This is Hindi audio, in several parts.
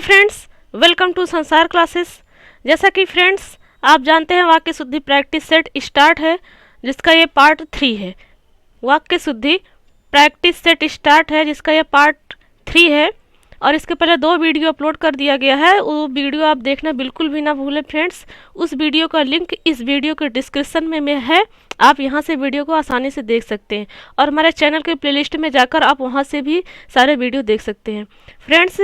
फ्रेंड्स, वेलकम टू संसार क्लासेस। जैसा कि फ्रेंड्स आप जानते हैं वाक्य शुद्धि प्रैक्टिस सेट स्टार्ट है, जिसका ये पार्ट 3 है। वाक्य शुद्धि प्रैक्टिस सेट स्टार्ट है जिसका ये पार्ट 3 है और इसके पहले 2 वीडियो अपलोड कर दिया गया है। वो वीडियो आप देखना बिल्कुल भी ना भूलें फ्रेंड्स। उस वीडियो का लिंक इस वीडियो के डिस्क्रिप्शन में है, आप यहां से वीडियो को आसानी से देख सकते हैं और हमारे चैनल के प्लेलिस्ट में जाकर आप वहां से भी सारे वीडियो देख सकते हैं। फ्रेंड्स,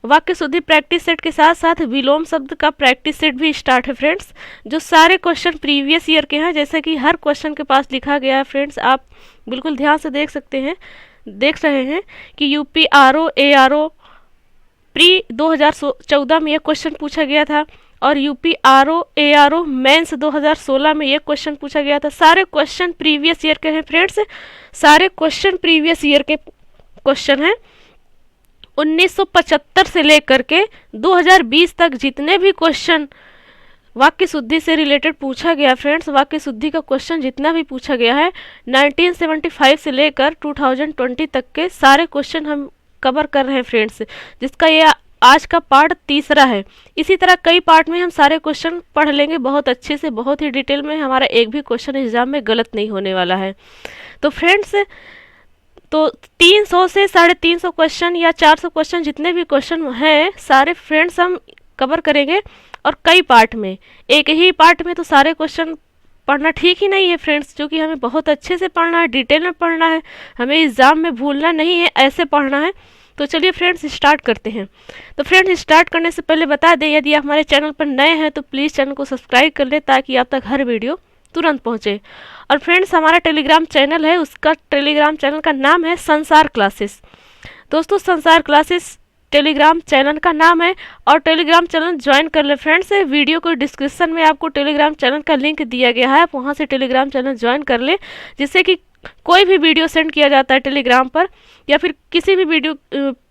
वाक्य शुद्धि प्रैक्टिस सेट के साथ साथ विलोम शब्द का प्रैक्टिस सेट भी स्टार्ट है फ्रेंड्स, जो सारे क्वेश्चन प्रीवियस ईयर के हैं। जैसे कि हर क्वेश्चन के पास लिखा गया है फ्रेंड्स, आप बिल्कुल ध्यान से देख सकते हैं, देख रहे हैं कि यूपी आरओ एआरओ प्री 2014 में यह क्वेश्चन पूछा गया था और यूपी आरओ एआरओ मेंस 2016 में यह क्वेश्चन पूछा गया था। सारे क्वेश्चन प्रीवियस ईयर के हैं फ्रेंड्स, सारे क्वेश्चन प्रीवियस ईयर के क्वेश्चन हैं। 1975 से लेकर के 2020 तक जितने भी क्वेश्चन वाक्य शुद्धि से रिलेटेड पूछा गया फ्रेंड्स, वाक्य शुद्धि का क्वेश्चन जितना भी पूछा गया है 1975 से लेकर 2020 तक के सारे क्वेश्चन हम कवर कर रहे हैं फ्रेंड्स, जिसका ये आज का पार्ट 3 है। इसी तरह कई पार्ट में हम सारे क्वेश्चन पढ़ लेंगे बहुत अच्छे से, बहुत ही डिटेल में। हमारा एक भी क्वेश्चन एग्जाम में गलत नहीं होने वाला है। तो फ्रेंड्स, तो 300 से 350 क्वेश्चन या 400 क्वेश्चन जितने भी क्वेश्चन हैं सारे फ्रेंड्स हम कवर करेंगे और कई पार्ट में। एक ही पार्ट में तो सारे क्वेश्चन पढ़ना ठीक ही नहीं है फ्रेंड्स, क्योंकि हमें बहुत अच्छे से पढ़ना है, डिटेल में पढ़ना है, हमें एग्जाम में भूलना नहीं है, ऐसे पढ़ना है। तो चलिए फ्रेंड्स स्टार्ट करते हैं। तो फ्रेंड्स स्टार्ट करने से पहले बता दें, यदि आप हमारे चैनल पर नए हैं तो प्लीज़ चैनल को सब्सक्राइब कर लें ताकि आप तक हर वीडियो तुरंत पहुंचे। और फ्रेंड्स हमारा टेलीग्राम चैनल है, उसका टेलीग्राम चैनल का नाम है संसार क्लासेस। दोस्तों संसार क्लासेस टेलीग्राम चैनल का नाम है और टेलीग्राम चैनल ज्वाइन कर ले फ्रेंड्स। वीडियो को डिस्क्रिप्शन में आपको टेलीग्राम चैनल का लिंक दिया गया है, आप वहाँ से टेलीग्राम चैनल ज्वाइन कर ले, जिससे कि कोई भी वीडियो सेंड किया जाता है टेलीग्राम पर या फिर किसी भी वीडियो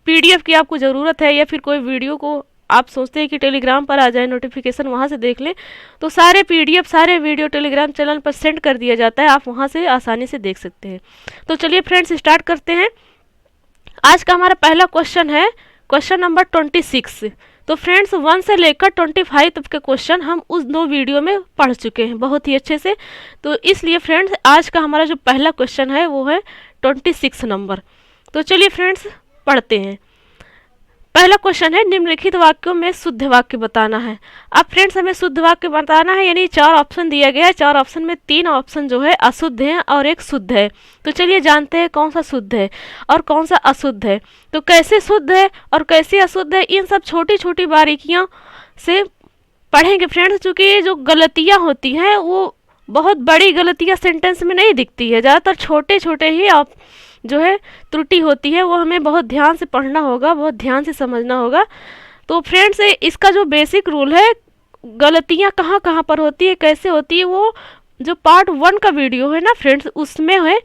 पीडीएफ की आपको ज़रूरत है या फिर कोई वीडियो को आप सोचते हैं कि टेलीग्राम पर आ जाए नोटिफिकेशन, वहाँ से देख लें, तो सारे पीडीएफ सारे वीडियो टेलीग्राम चैनल पर सेंड कर दिया जाता है, आप वहाँ से आसानी से देख सकते हैं। तो चलिए फ्रेंड्स स्टार्ट करते हैं। आज का हमारा पहला क्वेश्चन है क्वेश्चन नंबर 26। तो फ्रेंड्स 1 से लेकर 25 तक के क्वेश्चन हम उस 2 वीडियो में पढ़ चुके हैं बहुत ही अच्छे से। तो इसलिए फ्रेंड्स आज का हमारा जो पहला क्वेश्चन है वो है 26 नंबर। तो चलिए फ्रेंड्स पढ़ते हैं। पहला क्वेश्चन है निम्नलिखित वाक्यों में शुद्ध वाक्य बताना है। अब फ्रेंड्स हमें शुद्ध वाक्य बताना है, यानी 4 ऑप्शन दिया गया है, 4 ऑप्शन में 3 ऑप्शन जो है अशुद्ध हैं और एक शुद्ध है। तो चलिए जानते हैं कौन सा शुद्ध है और कौन सा अशुद्ध है। तो कैसे शुद्ध है और कैसे अशुद्ध है, इन सब छोटी छोटी बारीकियों से पढ़ेंगे फ्रेंड्स, क्योंकि ये जो गलतियाँ होती हैं वो बहुत बड़ी गलतियाँ सेंटेंस में नहीं दिखती है, ज़्यादातर छोटे छोटे ही आप जो है त्रुटि होती है, वो हमें बहुत ध्यान से पढ़ना होगा, बहुत ध्यान से समझना होगा। तो फ्रेंड्स इसका जो बेसिक रूल है, गलतियाँ कहाँ कहाँ पर होती है, कैसे होती है, वो जो पार्ट 1 का वीडियो है ना फ्रेंड्स, उसमें है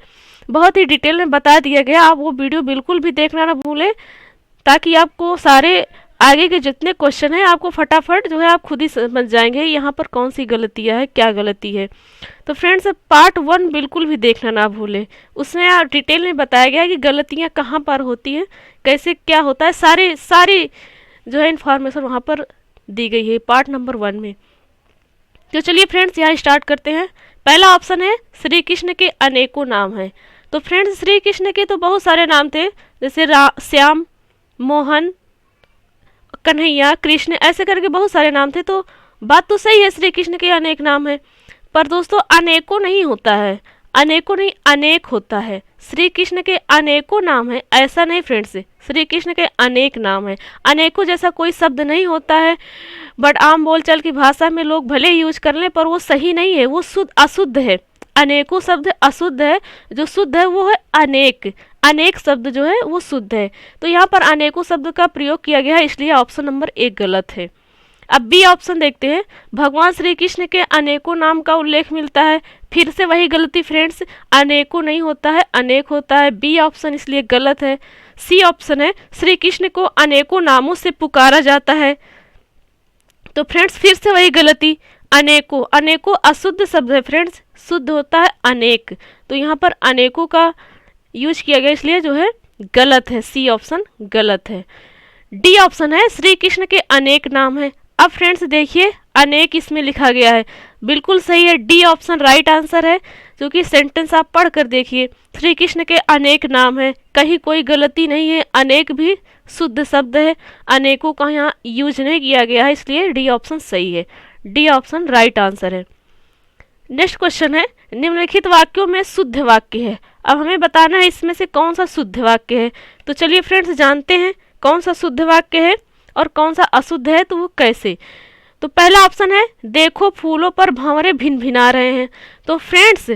बहुत ही डिटेल में बता दिया गया। आप वो वीडियो बिल्कुल भी देखना ना भूलें, ताकि आपको सारे आगे के जितने क्वेश्चन हैं आपको फटाफट जो है आप खुद ही समझ जाएंगे यहाँ पर कौन सी गलतियाँ है, क्या गलती है। तो फ्रेंड्स पार्ट 1 बिल्कुल भी देखना ना भूलें, उसमें डिटेल में बताया गया है कि गलतियाँ कहाँ पर होती हैं, कैसे क्या होता है, सारी जो है इन्फॉर्मेशन वहाँ पर दी गई है पार्ट नंबर 1 में। तो चलिए फ्रेंड्स यहाँ स्टार्ट करते हैं। पहला ऑप्शन है श्री कृष्ण के अनेकों नाम हैं। तो फ्रेंड्स श्री कृष्ण के तो बहुत सारे नाम थे, जैसे श्याम, मोहन, कन्हैया, कृष्ण, ऐसे करके बहुत सारे नाम थे। तो बात तो सही है, श्री कृष्ण के अनेक नाम है, पर दोस्तों अनेकों नहीं होता है, अनेकों नहीं अनेक होता है। श्री कृष्ण के अनेकों नाम है ऐसा नहीं फ्रेंड्स, श्री कृष्ण के अनेक नाम है। अनेकों जैसा कोई शब्द नहीं होता है, बट आम बोलचाल की भाषा में लोग भले यूज कर लें पर वो सही नहीं है, वो अशुद्ध है। अनेकों शब्द अशुद्ध है, जो शुद्ध है वो है अनेक। अनेक शब्द जो है वो शुद्ध है। तो यहाँ पर अनेकों शब्द का प्रयोग किया गया है, इसलिए ऑप्शन नंबर 1 गलत है। अब बी ऑप्शन देखते हैं। भगवान श्री कृष्ण के अनेकों नाम का उल्लेख मिलता है, फिर से वही गलती फ्रेंड्स, अनेकों नहीं होता है, अनेक होता है। बी ऑप्शन इसलिए गलत है। सी ऑप्शन है श्री कृष्ण को अनेकों नामों से पुकारा जाता है। तो फ्रेंड्स फिर से वही गलती, अनेकों, अनेकों अशुद्ध शब्द है फ्रेंड्स, शुद्ध होता है अनेक। तो यहाँ पर अनेकों का यूज किया गया, इसलिए जो है गलत है, सी ऑप्शन गलत है। डी ऑप्शन है श्री कृष्ण के अनेक नाम हैं। अब फ्रेंड्स देखिए अनेक इसमें लिखा गया है, बिल्कुल सही है, डी ऑप्शन राइट आंसर है। क्योंकि सेंटेंस आप पढ़ कर देखिए, श्री कृष्ण के अनेक नाम हैं, कहीं कोई गलती नहीं है, अनेक भी शुद्ध शब्द है, अनेकों का यहाँ यूज नहीं किया गया है, इसलिए डी ऑप्शन सही है, डी ऑप्शन राइट आंसर है। नेक्स्ट क्वेश्चन है निम्नलिखित वाक्यों में शुद्ध वाक्य है। अब हमें बताना है इसमें से कौन सा शुद्ध वाक्य है। तो चलिए फ्रेंड्स जानते हैं कौन सा शुद्ध वाक्य है और कौन सा अशुद्ध है, तो वो कैसे। तो पहला ऑप्शन है देखो फूलों पर भंवरे भिनभिना रहे हैं। तो फ्रेंड्स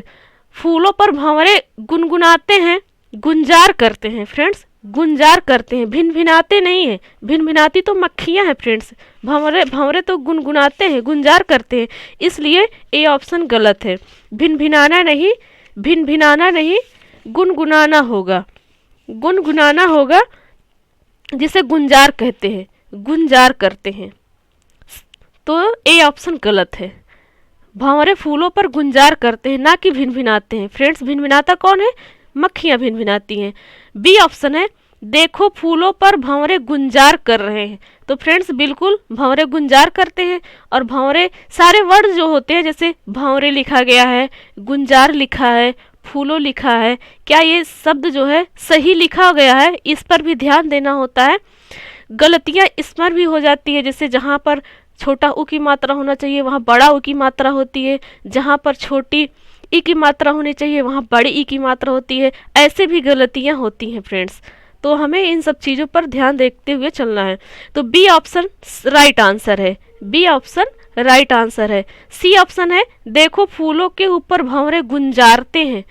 फूलों पर भंवरे गुनगुनाते हैं, गुंजार करते हैं फ्रेंड्स, गुंजार करते हैं, भिनभिनाते नहीं है, भिनभिनाती तो मक्खियां हैं फ्रेंड्स, भंवरे भंवरे तो गुनगुनाते हैं, गुंजार करते हैं, इसलिए ए ऑप्शन गलत है। भिनभिनाना नहीं, भिनभिनाना नहीं, गुनगुनाना होगा, गुनगुनाना होगा, जिसे गुंजार कहते हैं, गुंजार करते हैं। तो ए ऑप्शन गलत है, भंवरे फूलों पर गुंजार करते हैं, ना कि भिनभिनाते हैं। फ्रेंड्स भिनभिनाता कौन है, मक्खियां भिनभिनाती हैं। बी ऑप्शन है देखो फूलों पर भंवरे गुंजार कर रहे हैं। तो फ्रेंड्स बिल्कुल भंवरे गुंजार करते हैं, और भंवरे सारे वर्ड जो होते हैं, जैसे भंवरे लिखा गया है, गुंजार लिखा है, फूलों लिखा है, क्या ये शब्द जो है सही लिखा गया है, इस पर भी ध्यान देना होता है। गलतियां इस पर भी हो जाती है, जैसे जहाँ पर छोटा ऊ की मात्रा होना चाहिए वहाँ बड़ा ऊ की मात्रा होती है, जहाँ पर छोटी ई की मात्रा होनी चाहिए वहाँ बड़ी ई की मात्रा होती है, ऐसे भी गलतियाँ होती हैं फ्रेंड्स। तो हमें इन सब चीज़ों पर ध्यान देखते हुए चलना है। तो बी ऑप्शन राइट आंसर है, बी ऑप्शन राइट आंसर है। सी ऑप्शन है देखो फूलों के ऊपर भंवरे गुंजारते हैं।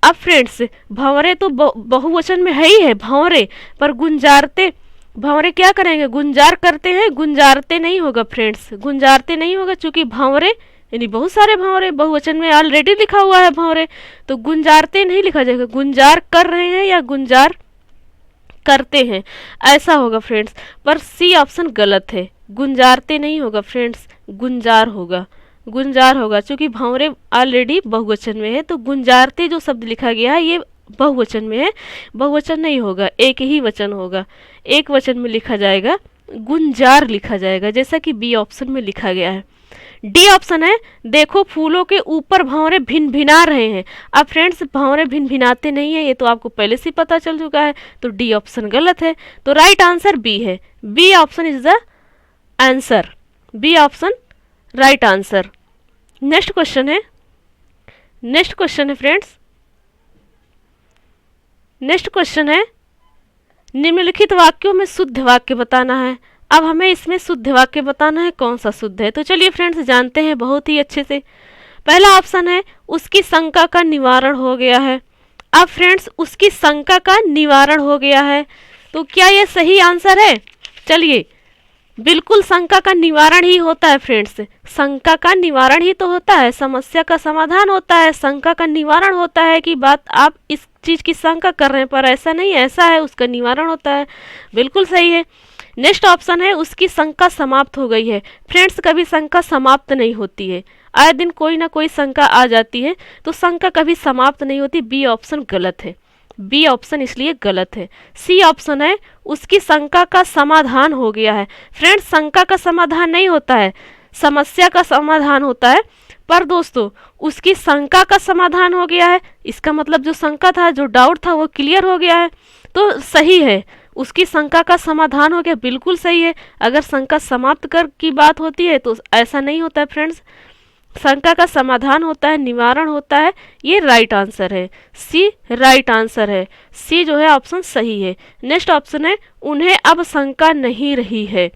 अब फ्रेंड्स भंवरे तो बहुवचन में है ही है भंवरे, पर गुंजारते, भंवरे क्या करेंगे, गुंजार करते हैं, गुंजारते नहीं होगा फ्रेंड्स, गुंजारते नहीं होगा, चूंकि भंवरे यानी बहुत सारे भंवरे, बहुवचन में ऑलरेडी लिखा हुआ है भंवरे, तो गुंजारते नहीं लिखा जाएगा, गुंजार कर रहे हैं या गुंजार करते हैं, ऐसा होगा फ्रेंड्स। पर सी ऑप्शन गलत है, गुंजारते नहीं होगा फ्रेंड्स, गुंजार होगा, गुंजार होगा, क्योंकि भंवरे ऑलरेडी बहुवचन में है, तो गुंजारते जो शब्द लिखा गया है ये बहुवचन में है, बहुवचन नहीं होगा, एक ही वचन होगा, एक वचन में लिखा जाएगा, गुंजार लिखा जाएगा, जैसा कि बी ऑप्शन में लिखा गया है। डी ऑप्शन है देखो फूलों के ऊपर भंवरे भिनभिना रहे हैं। अब फ्रेंड्स भंवरे भिनभिनाते नहीं है, ये तो आपको पहले से पता चल चुका है, तो डी ऑप्शन गलत है। तो राइट आंसर बी है, B option is the answer, B option right answer. Next question है, नेक्स्ट क्वेश्चन है फ्रेंड्स, नेक्स्ट क्वेश्चन है निम्नलिखित वाक्यों में शुद्ध वाक्य बताना है। अब हमें इसमें शुद्ध वाक्य बताना है, कौन सा शुद्ध है। तो चलिए फ्रेंड्स जानते हैं बहुत ही अच्छे से। पहला ऑप्शन है उसकी शंका का निवारण हो गया है। अब फ्रेंड्स उसकी शंका का निवारण हो गया है, तो क्या ये सही आंसर है। चलिए बिल्कुल शंका का निवारण ही होता है फ्रेंड्स, शंका का निवारण ही तो होता है, समस्या का समाधान होता है, शंका का निवारण होता है कि बात आप इस चीज़ की शंका कर रहे हैं पर ऐसा नहीं ऐसा है, उसका निवारण होता है, बिल्कुल सही है। नेक्स्ट ऑप्शन है उसकी शंका समाप्त हो गई है। फ्रेंड्स कभी शंका समाप्त नहीं होती है, आए दिन कोई ना कोई शंका आ जाती है, तो शंका कभी समाप्त नहीं होती। बी ऑप्शन गलत है, बी ऑप्शन इसलिए गलत है। सी ऑप्शन है उसकी शंका का समाधान हो गया है। फ्रेंड्स शंका का समाधान नहीं होता है, समस्या का समाधान होता है, पर दोस्तों उसकी शंका का समाधान हो गया है, इसका मतलब जो शंका था, जो डाउट था वो क्लियर हो गया है, तो सही है, उसकी शंका का समाधान हो गया, बिल्कुल सही है। अगर शंका समाप्त कर की बात होती है तो ऐसा नहीं होता है फ्रेंड्स, शंका का समाधान होता है, निवारण होता है, ये राइट आंसर है, सी राइट आंसर है, सी जो है ऑप्शन सही है। नेक्स्ट ऑप्शन है उन्हें अब शंका नहीं रही है।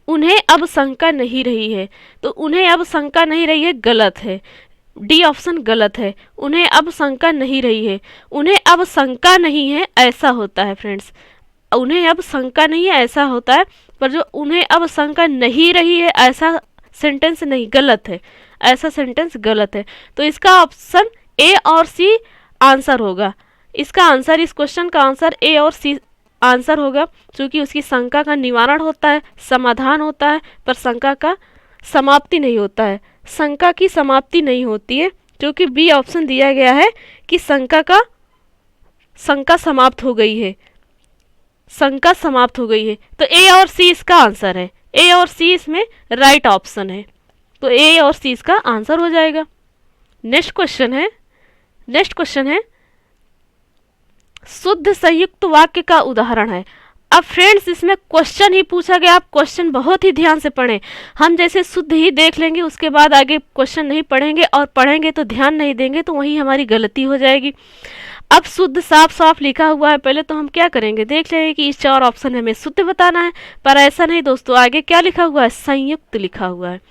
उन्हें अब शंका नहीं रही है, तो उन्हें अब शंका नहीं रही है गलत है, डी ऑप्शन गलत है। उन्हें अब शंका नहीं रही है, उन्हें अब शंका नहीं है ऐसा होता है फ्रेंड्स, उन्हें अब शंका नहीं है ऐसा होता है, पर जो उन्हें अब शंका नहीं रही है ऐसा सेंटेंस नहीं, गलत है, ऐसा सेंटेंस गलत है। तो इसका ऑप्शन ए और सी आंसर होगा, इसका आंसर, इस क्वेश्चन का आंसर ए और सी आंसर होगा, क्योंकि उसकी शंका का निवारण होता है, समाधान होता है, पर शंका का समाप्ति नहीं होता है, शंका की समाप्ति नहीं होती है, क्योंकि बी ऑप्शन दिया गया है कि शंका समाप्त हो गई है, शंका समाप्त हो गई है। तो ए और सी इसका आंसर है, ए और सी इसमें राइट ऑप्शन है, तो ए और सी इसका आंसर हो जाएगा। नेक्स्ट क्वेश्चन है शुद्ध संयुक्त वाक्य का उदाहरण है। अब फ्रेंड्स इसमें क्वेश्चन ही पूछा गया, आप क्वेश्चन बहुत ही ध्यान से पढ़ें। हम जैसे शुद्ध ही देख लेंगे, उसके बाद आगे क्वेश्चन नहीं पढ़ेंगे, और पढ़ेंगे तो ध्यान नहीं देंगे, तो वही हमारी गलती हो जाएगी। अब शुद्ध साफ साफ लिखा हुआ है, पहले तो हम क्या करेंगे, देख लेंगे कि इस 4 ऑप्शन हमें शुद्ध बताना है, पर ऐसा नहीं दोस्तों, आगे क्या लिखा हुआ है, संयुक्त लिखा हुआ है,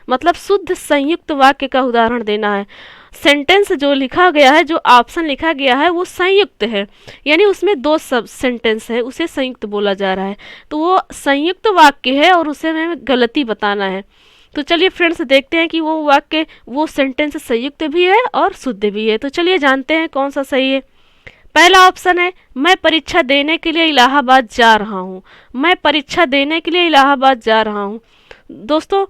मतलब शुद्ध संयुक्त वाक्य का उदाहरण देना है। सेंटेंस जो लिखा गया है, जो ऑप्शन लिखा गया है वो संयुक्त है, यानी उसमें 2 सब सेंटेंस है, उसे संयुक्त बोला जा रहा है, तो वो संयुक्त वाक्य है और उसे हमें गलती बताना है। तो चलिए फ्रेंड्स देखते हैं कि वो वाक्य, वो सेंटेंस संयुक्त भी है और शुद्ध भी है। तो चलिए जानते हैं कौन सा सही है। पहला ऑप्शन है मैं परीक्षा देने के लिए इलाहाबाद जा रहा हूँ। मैं परीक्षा देने के लिए इलाहाबाद जा रहा हूँ। दोस्तों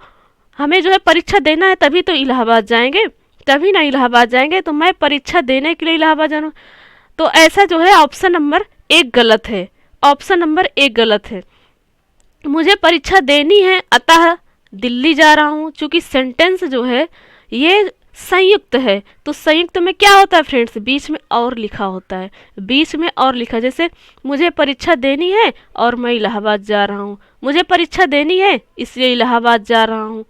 हमें जो है परीक्षा देना है तभी तो इलाहाबाद जाएंगे, तभी ना इलाहाबाद जाएंगे, तो मैं परीक्षा देने के लिए इलाहाबाद जा रहा हूँ। तो ऐसा जो है ऑप्शन नंबर 1 गलत है, ऑप्शन नंबर 1 गलत है। मुझे परीक्षा देनी है अतः दिल्ली जा रहा हूँ, चूँकि सेंटेंस जो है ये संयुक्त है, तो संयुक्त में क्या होता है फ्रेंड्स, बीच में और लिखा होता है, बीच में और लिखा, जैसे मुझे परीक्षा देनी है और मैं इलाहाबाद जा रहा हूँ, मुझे परीक्षा देनी है इसलिए इलाहाबाद जा रहा हूँ,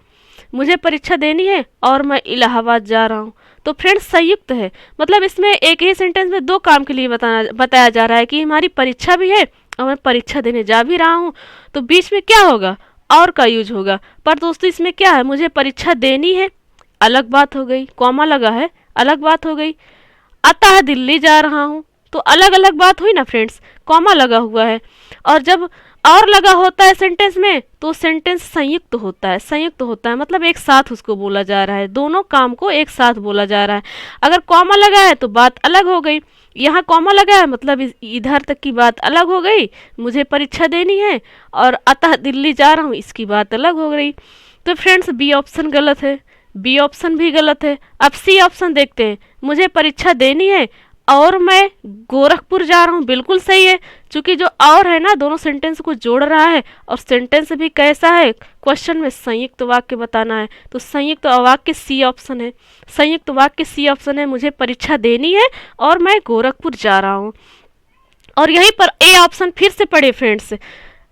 मुझे परीक्षा देनी है और मैं इलाहाबाद जा रहा हूँ। तो फ्रेंड्स संयुक्त है, मतलब इसमें एक ही सेंटेंस में 2 काम के लिए बताया जा रहा है कि हमारी परीक्षा भी है और मैं परीक्षा देने जा भी रहा हूँ, तो बीच में क्या होगा, और का यूज होगा। पर दोस्तों इसमें क्या है, मुझे परीक्षा देनी है अलग बात हो गई, कॉमा लगा है अलग बात हो गई, अतः दिल्ली जा रहा हूँ तो अलग अलग बात हुई ना फ्रेंड्स, कॉमा लगा हुआ है, और जब और लगा होता है सेंटेंस में तो सेंटेंस संयुक्त होता है, संयुक्त होता है मतलब एक साथ उसको बोला जा रहा है, दोनों काम को एक साथ बोला जा रहा है। अगर कॉमा लगा है तो बात अलग हो गई, यहाँ कॉमा लगा है मतलब इधर तक की बात अलग हो गई, मुझे परीक्षा देनी है और अतः दिल्ली जा रहा हूँ इसकी बात अलग हो गई। तो फ्रेंड्स बी ऑप्शन गलत है, बी ऑप्शन भी गलत है। अब सी ऑप्शन देखते हैं, मुझे परीक्षा देनी है और मैं गोरखपुर जा रहा हूँ, बिल्कुल सही है, क्योंकि जो और है ना दोनों सेंटेंस को जोड़ रहा है, और सेंटेंस भी कैसा है, क्वेश्चन में संयुक्त वाक्य बताना है, तो संयुक्त वाक्य सी ऑप्शन है, संयुक्त वाक्य सी ऑप्शन है, मुझे परीक्षा देनी है और मैं गोरखपुर जा रहा हूँ। और यहीं पर ए ऑप्शन फिर से पढ़े फ्रेंड्स,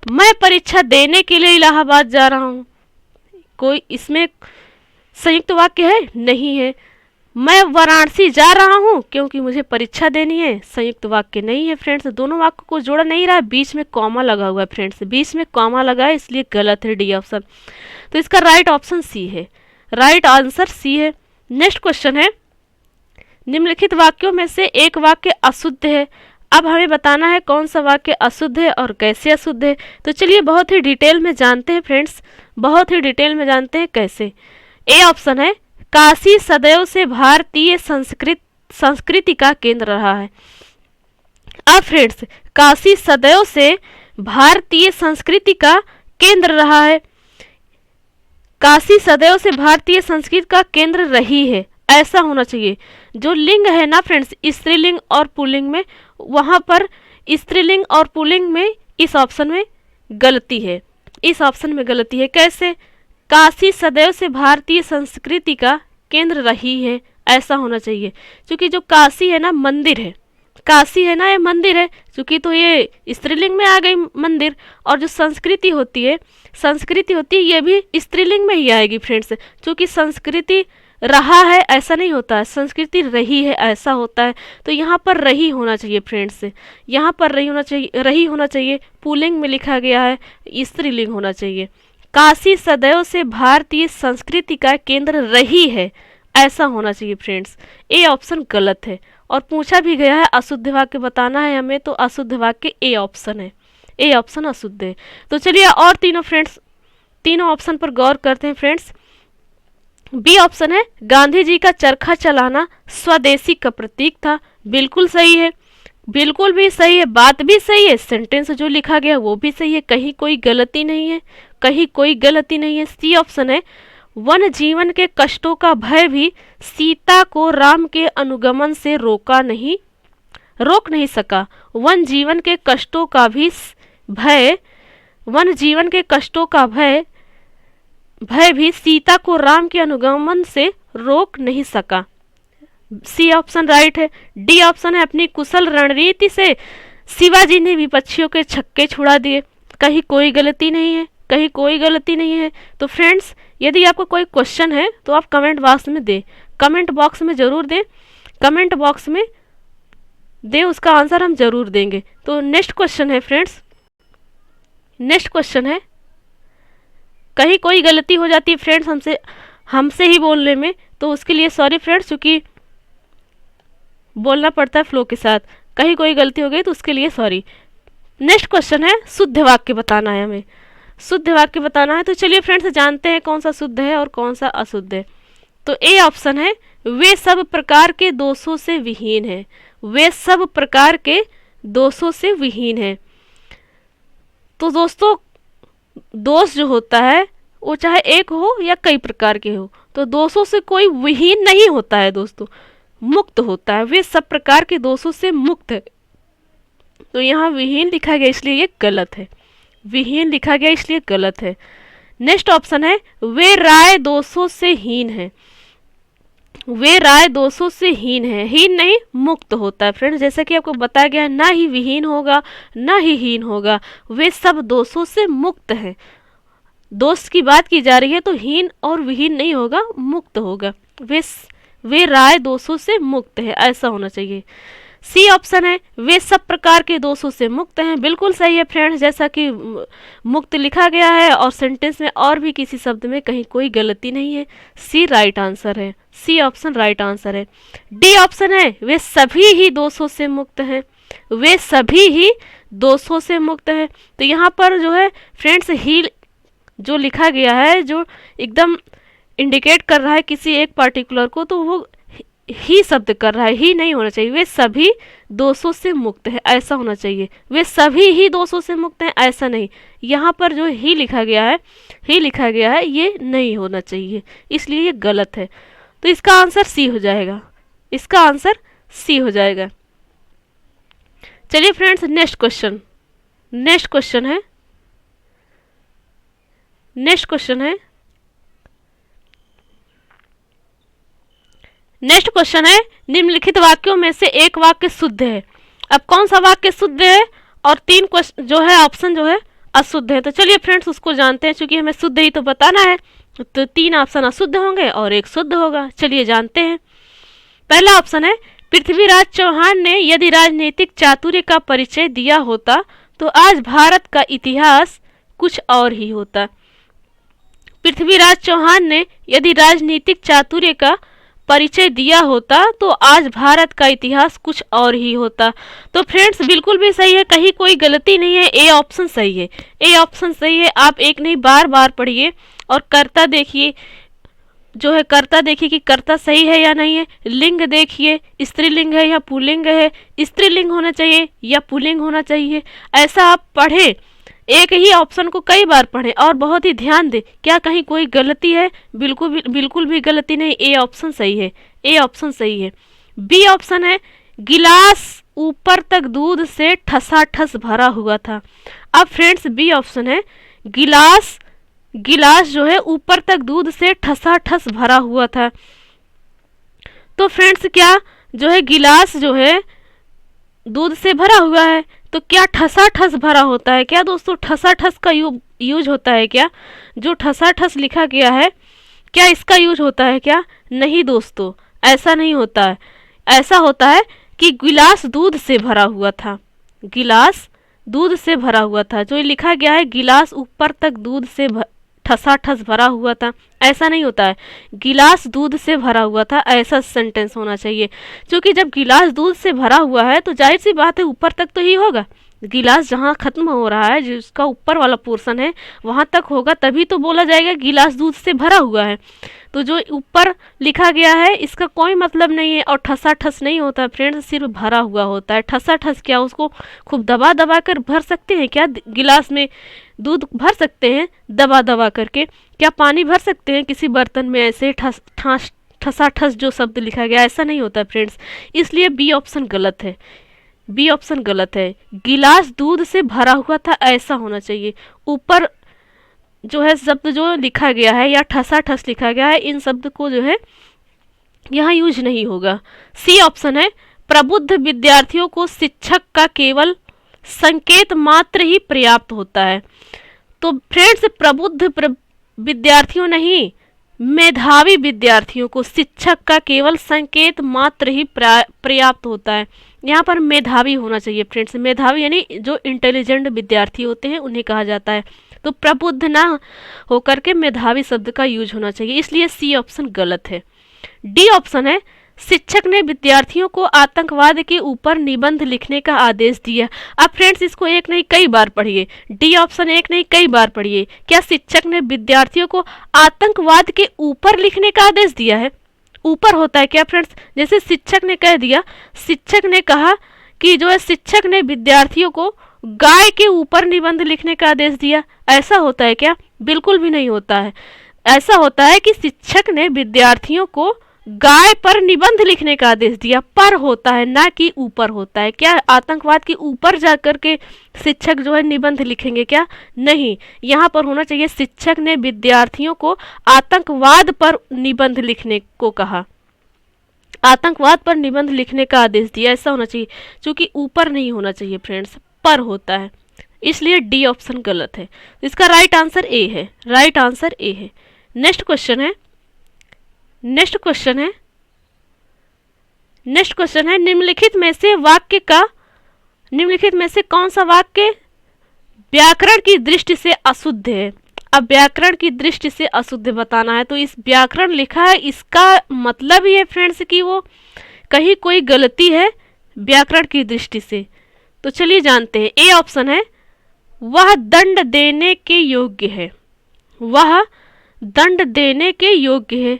मैं परीक्षा देने के लिए इलाहाबाद जा रहा हूँ, कोई इसमें संयुक्त वाक्य है, नहीं है। मैं वाराणसी जा रहा हूँ क्योंकि मुझे परीक्षा देनी है, संयुक्त वाक्य नहीं है फ्रेंड्स, दोनों वाक्य को जोड़ा नहीं रहा है, बीच में कॉमा लगा हुआ है फ्रेंड्स, बीच में कॉमा लगा है इसलिए गलत है डी ऑप्शन। तो इसका राइट ऑप्शन सी है, राइट आंसर सी है। नेक्स्ट क्वेश्चन है निम्नलिखित वाक्यों में से एक वाक्य अशुद्ध है। अब हमें बताना है कौन सा वाक्य अशुद्ध है और कैसे अशुद्ध है। तो चलिए बहुत ही डिटेल में जानते हैं फ्रेंड्स, बहुत ही डिटेल में जानते हैं कैसे। ए ऑप्शन है काशी सदैव से भारतीय संस्कृति का केंद्र रहा है। अब फ्रेंड्स काशी सदैव से भारतीय संस्कृति का केंद्र रहा है, काशी सदैव से भारतीय संस्कृति का केंद्र रही है, ऐसा होना चाहिए। जो लिंग है ना फ्रेंड्स स्त्रीलिंग और पुल्लिंग में, वहाँ पर स्त्रीलिंग और पुल्लिंग में इस ऑप्शन में गलती है, इस ऑप्शन में गलती है। कैसे, काशी सदैव से भारतीय संस्कृति का केंद्र रही है, ऐसा होना चाहिए, क्योंकि जो काशी है ना मंदिर है, काशी है ना ये मंदिर है, क्योंकि तो ये स्त्रीलिंग में आ गई मंदिर, और जो संस्कृति होती है ये भी स्त्रीलिंग में ही आएगी फ्रेंड्स, क्योंकि संस्कृति रहा है ऐसा नहीं होता है, संस्कृति रही है ऐसा होता है। तो यहाँ पर रही होना चाहिए फ्रेंड्स, यहाँ पर रही होना चाहिए, पुल्लिंग में लिखा गया है, स्त्रीलिंग होना चाहिए। काशी सदैव से भारतीय संस्कृति का केंद्र रही है, ऐसा होना चाहिए फ्रेंड्स। ए ऑप्शन गलत है, और पूछा भी गया है अशुद्ध वाक्य बताना है हमें, तो अशुद्ध वाक्य ए ऑप्शन है, ए ऑप्शन अशुद्ध है। तो चलिए और तीनों ऑप्शन पर गौर करते हैं फ्रेंड्स। बी ऑप्शन है गांधी जी का चरखा चलाना स्वदेशी का प्रतीक था, बिल्कुल सही है, बिल्कुल भी सही है, बात भी सही है, सेंटेंस जो लिखा गया वो भी सही है, कहीं कोई गलती नहीं है, कहीं कोई गलती नहीं है। सी ऑप्शन है वन जीवन के कष्टों का भय भी सीता को राम के अनुगमन से रोक नहीं सका, वन जीवन के कष्टों का भी भय, वन जीवन के कष्टों का भय भय भी सीता को राम के अनुगमन से रोक नहीं सका। सी ऑप्शन राइट है। डी ऑप्शन है, अपनी कुशल रणनीति से शिवाजी ने विपक्षियों के छक्के छुड़ा दिए। कहीं कोई गलती नहीं है, कहीं कोई गलती नहीं है। तो फ्रेंड्स, यदि आपको कोई क्वेश्चन है तो आप कमेंट बॉक्स में दें, कमेंट बॉक्स में ज़रूर दें, कमेंट बॉक्स में दें, उसका आंसर हम ज़रूर देंगे। तो नेक्स्ट क्वेश्चन है फ्रेंड्स, नेक्स्ट क्वेश्चन है, कहीं कोई गलती हो जाती है फ्रेंड्स हमसे ही बोलने में, तो उसके लिए सॉरी फ्रेंड्स, क्योंकि बोलना पड़ता है फ्लो के साथ। कहीं कोई गलती हो गई तो उसके लिए सॉरी। नेक्स्ट क्वेश्चन है, शुद्ध वाक्य बताना है हमें, शुद्ध वाक्य बताना है। तो चलिए फ्रेंड्स, जानते हैं कौन सा शुद्ध है और कौन सा अशुद्ध है। तो ए ऑप्शन है, वे सब प्रकार के दोषों से विहीन है। वे सब प्रकार के दोषों से विहीन है। तो दोस्तों, दोष जो होता है वो चाहे एक हो या कई प्रकार के हो, तो दोषों से कोई विहीन नहीं होता है दोस्तों, मुक्त होता है। वे सब प्रकार के दोषों से मुक्त है। तो यहाँ विहीन लिखा गया इसलिए ये गलत है, विहीन लिखा गया इसलिए गलत है। नेक्स्ट ऑप्शन है, वे राय दोषों से हीन है। वे राय दोषों से हीन है, हीन नहीं मुक्त होता है फ्रेंड्स। जैसा कि आपको बताया गया है, ना ही विहीन होगा ना ही हीन होगा, वे सब दोषों से मुक्त हैं। दोष की बात की जा रही है तो हीन और विहीन नहीं होगा, मुक्त होगा। वे राय दोषों से मुक्त है, ऐसा होना चाहिए। सी ऑप्शन है, वे सब प्रकार के दोषों से मुक्त हैं। बिल्कुल सही है फ्रेंड्स, जैसा कि मुक्त लिखा गया है और सेंटेंस में और भी किसी शब्द में कहीं कोई गलती नहीं है। सी राइट आंसर है, सी ऑप्शन राइट आंसर है। डी ऑप्शन है, वे सभी ही दोषों से मुक्त हैं। वे सभी ही दोषों से मुक्त हैं। तो यहाँ पर जो है फ्रेंड्स, ही जो लिखा गया है, जो एकदम इंडिकेट कर रहा है किसी एक पार्टिकुलर को, तो वो ही शब्द कर रहा है, ही नहीं होना चाहिए। वे सभी दोषों से मुक्त है, ऐसा होना चाहिए। वे सभी ही दोषों से मुक्त हैं, ऐसा नहीं। यहाँ पर जो ही लिखा गया है, ही लिखा गया है, ये नहीं होना चाहिए, इसलिए ये गलत है। तो इसका आंसर सी हो जाएगा, इसका आंसर सी हो जाएगा। चलिए friends, next question, next question है, नेक्स्ट क्वेश्चन है, नेक्स्ट क्वेश्चन है, निम्नलिखित वाक्यों में से एक वाक्य शुद्ध है। अब कौन सा वाक्य शुद्ध है और तीन क्वेश्चन जो है ऑप्शन जो है अशुद्ध है। तो चलिए फ्रेंड्स, उसको जानते हैं, क्योंकि हमें शुद्ध ही तो बताना है। तो तीन ऑप्शन अशुद्ध होंगे और एक शुद्ध होगा। चलिए जानते हैं। पहला ऑप्शन है, पृथ्वीराज चौहान ने यदि राजनीतिक चातुर्य का परिचय दिया होता तो आज भारत का इतिहास कुछ और ही होता। पृथ्वीराज चौहान ने यदि राजनीतिक चातुर्य का परिचय दिया होता तो आज भारत का इतिहास कुछ और ही होता। तो फ्रेंड्स, बिल्कुल भी सही है, कहीं कोई गलती नहीं है, ए ऑप्शन सही है, ए ऑप्शन सही है। आप एक नहीं बार बार पढ़िए और कर्ता देखिए, जो है कर्ता देखिए कि कर्ता सही है या नहीं है। लिंग देखिए, स्त्रीलिंग है या पुल्लिंग है, स्त्रीलिंग होना चाहिए या पुल्लिंग होना चाहिए, ऐसा आप पढ़ें। एक ही ऑप्शन को कई बार पढ़ें और बहुत ही ध्यान दें, क्या कहीं कोई गलती है? बिल्कुल भी गलती नहीं, ए ऑप्शन सही है, ए ऑप्शन सही है। बी ऑप्शन है, गिलास ऊपर तक दूध से ठसाठस भरा हुआ था। अब फ्रेंड्स, बी ऑप्शन है, गिलास जो है ऊपर तक दूध से ठसाठस भरा हुआ था। तो फ्रेंड्स, क्या जो है गिलास जो है दूध से भरा हुआ है, तो क्या ठसाठस भरा होता है क्या दोस्तों? ठसाठस का यूज होता है क्या? जो ठसाठस लिखा गया है, क्या इसका यूज होता है क्या? नहीं दोस्तों, ऐसा नहीं होता है। ऐसा होता है कि गिलास दूध से भरा हुआ था, गिलास दूध से भरा हुआ था। जो लिखा गया है गिलास ऊपर तक दूध से ठसाठस भरा हुआ था, ऐसा नहीं होता है। गिलास दूध से भरा हुआ था, ऐसा सेंटेंस होना चाहिए। क्योंकि जब गिलास दूध से भरा हुआ है तो जाहिर सी बात है ऊपर तक तो ही होगा। गिलास जहाँ खत्म हो रहा है, जिसका ऊपर वाला पोर्शन है, वहाँ तक होगा, तभी तो बोला जाएगा गिलास दूध से भरा हुआ है। तो जो ऊपर लिखा गया है इसका कोई मतलब नहीं है। और ठसाठस नहीं होता फ्रेंड्स, सिर्फ भरा हुआ होता है। ठसाठस क्या उसको खूब दबा दबा कर भर सकते हैं क्या? गिलास में दूध भर सकते हैं दबा दबा करके? क्या पानी भर सकते हैं किसी बर्तन में ऐसे ठसाठस जो शब्द लिखा गया? ऐसा नहीं होता फ्रेंड्स, इसलिए बी ऑप्शन गलत है। बी ऑप्शन गलत है। गिलास दूध से भरा हुआ था, ऐसा होना चाहिए। ऊपर जो है शब्द जो लिखा गया है या ठसाठस लिखा गया है, इन शब्द को जो है यहाँ यूज नहीं होगा। सी ऑप्शन है, प्रबुद्ध विद्यार्थियों को शिक्षक का केवल संकेत मात्र ही पर्याप्त होता है। तो फ्रेंड्स, प्रबुद्ध विद्यार्थियों नहीं, मेधावी विद्यार्थियों को शिक्षक का केवल संकेत मात्र ही पर्याप्त होता है। यहाँ पर मेधावी होना चाहिए फ्रेंड्स। मेधावी यानी जो इंटेलिजेंट विद्यार्थी होते हैं उन्हें कहा जाता है। तो प्रबुद्ध ना होकर के मेधावी शब्द का यूज होना चाहिए, इसलिए सी ऑप्शन गलत है। डी ऑप्शन है, शिक्षक ने विद्यार्थियों को आतंकवाद के ऊपर निबंध लिखने का आदेश दिया। अब फ्रेंड्स, इसको एक नहीं कई बार पढ़िए। डी ऑप्शन एक नहीं कई बार पढ़िए। क्या शिक्षक ने विद्यार्थियों को आतंकवाद के ऊपर लिखने का आदेश दिया है? ऊपर होता है क्या फ्रेंड्स? जैसे शिक्षक ने कह दिया, शिक्षक ने कहा कि जो है शिक्षक ने विद्यार्थियों को गाय के ऊपर निबंध लिखने का आदेश दिया, ऐसा होता है क्या? बिल्कुल भी नहीं होता है। ऐसा होता है कि शिक्षक ने विद्यार्थियों को गाय पर निबंध लिखने का आदेश दिया, पर होता है, ना कि ऊपर होता है। क्या आतंकवाद के ऊपर जाकर के शिक्षक जो है निबंध लिखेंगे क्या? नहीं, यहाँ पर होना चाहिए शिक्षक ने विद्यार्थियों को आतंकवाद पर निबंध लिखने को कहा, आतंकवाद पर निबंध लिखने का आदेश दिया, ऐसा होना चाहिए। क्योंकि ऊपर नहीं होना चाहिए फ्रेंड्स, पर होता है, इसलिए डी ऑप्शन गलत है। इसका राइट आंसर ए है, राइट आंसर ए है। नेक्स्ट क्वेश्चन है, नेक्स्ट क्वेश्चन है, नेक्स्ट क्वेश्चन है, निम्नलिखित में से वाक्य का, निम्नलिखित में से कौन सा वाक्य व्याकरण की दृष्टि से अशुद्ध है? अब व्याकरण की दृष्टि से अशुद्ध बताना है, तो इस व्याकरण लिखा है, इसका मतलब ही है फ्रेंड्स कि वो कहीं कोई गलती है व्याकरण की दृष्टि से। तो चलिए जानते हैं। ए ऑप्शन है, वह दंड देने के योग्य है, वह दंड देने के योग्य है।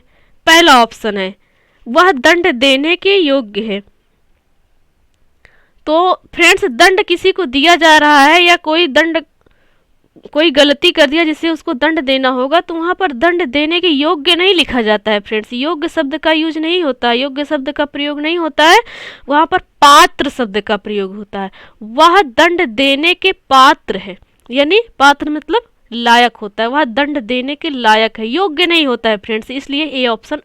पहला ऑप्शन है, वह दंड देने के योग्य है। तो फ्रेंड्स, दंड किसी को दिया जा रहा है या कोई दंड, कोई गलती कर दिया जिससे उसको दंड देना होगा, तो वहां पर दंड देने के योग्य नहीं लिखा जाता है फ्रेंड्स। योग्य शब्द का यूज नहीं होता, योग्य शब्द का प्रयोग नहीं होता है, वहां पर पात्र शब्द का प्रयोग होता है। वह दंड देने के पात्र है, यानी पात्र मतलब लायक होता है, वह दंड देने के लायक है, योग्य नहीं होता है फ्रेंड्स। इसलिए ए ऑप्शन